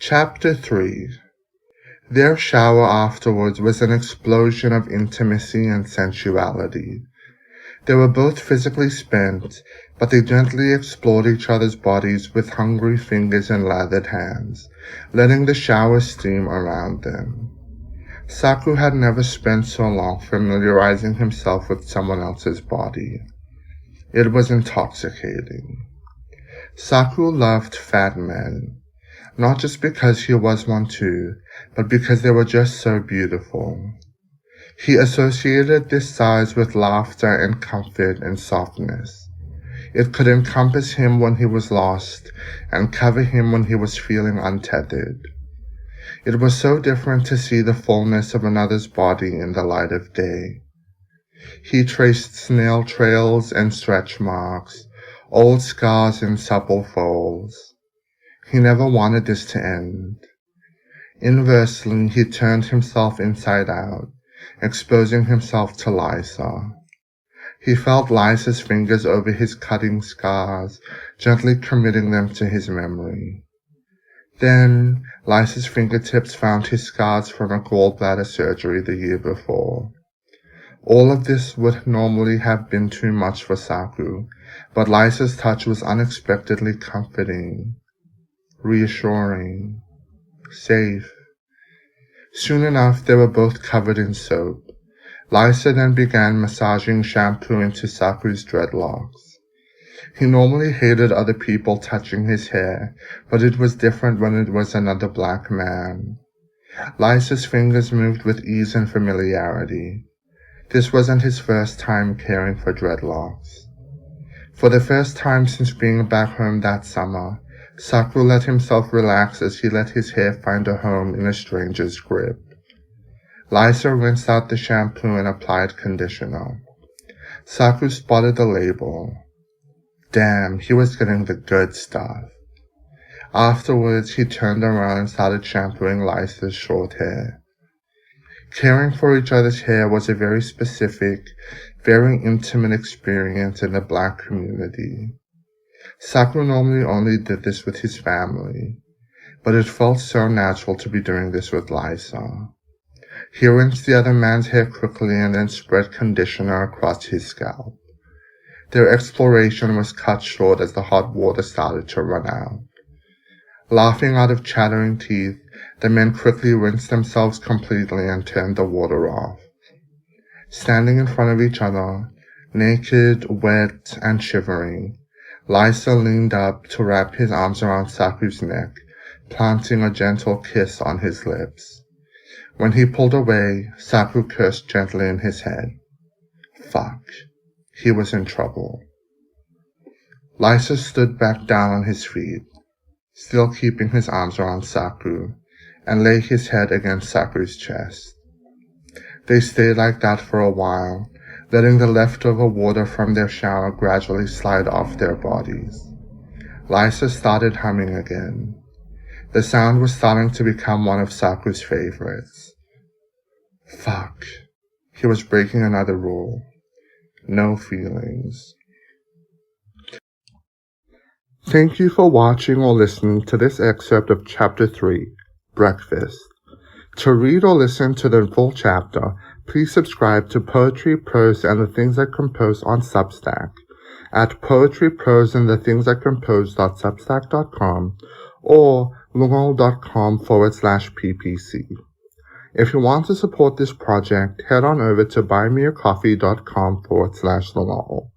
Chapter 3. Their shower afterwards was an explosion of intimacy and sensuality. They were both physically spent, but they gently explored each other's bodies with hungry fingers and lathered hands, letting the shower steam around them. Saku had never spent so long familiarizing himself with someone else's body. It was intoxicating. Saku loved fat men, not just because he was one too, but because they were just so beautiful. He associated this size with laughter and comfort and softness. It could encompass him when he was lost and cover him when he was feeling untethered. It was so different to see the fullness of another's body in the light of day. He traced snail trails and stretch marks, old scars and supple folds. He never wanted this to end. Inversely, he turned himself inside out, exposing himself to Lysa. He felt Lysa's fingers over his cutting scars, gently committing them to his memory. Then, Lysa's fingertips found his scars from a gallbladder surgery the year before. All of this would normally have been too much for Saku, but Lysa's touch was unexpectedly comforting, reassuring, safe. Soon enough, they were both covered in soap. Lysa then began massaging shampoo into Saku's dreadlocks. He normally hated other people touching his hair, but it was different when it was another black man. Lysa's fingers moved with ease and familiarity. This wasn't his first time caring for dreadlocks. For the first time since being back home that summer, Saku let himself relax as he let his hair find a home in a stranger's grip. Lysa rinsed out the shampoo and applied conditioner. Saku spotted the label. Damn, he was getting the good stuff. Afterwards, he turned around and started shampooing Lysa's short hair. Caring for each other's hair was a very specific, very intimate experience in the black community. Saku normally only did this with his family, but it felt so natural to be doing this with Lysa. He rinsed the other man's hair quickly and then spread conditioner across his scalp. Their exploration was cut short as the hot water started to run out. Laughing out of chattering teeth, the men quickly rinsed themselves completely and turned the water off. Standing in front of each other, naked, wet, and shivering, Lysa leaned up to wrap his arms around Saku's neck, planting a gentle kiss on his lips. When he pulled away, Saku cursed gently in his head. Fuck. He was in trouble. Lysa stood back down on his feet, still keeping his arms around Saku, and lay his head against Saku's chest. They stayed like that for a while, letting the leftover water from their shower gradually slide off their bodies. Lysa started humming again. The sound was starting to become one of Saku's favorites. Fuck. He was breaking another rule. No feelings. Thank you for watching or listening to this excerpt of Chapter 3, Breakfast. To read or listen to the full chapter, please subscribe to Poetry, Prose, and the Things I Compose on Substack at poetryproseandthethingsicompose.substack.com or lungal.com/ppc. If you want to support this project, head on over to buymeacoffee.com/lungal.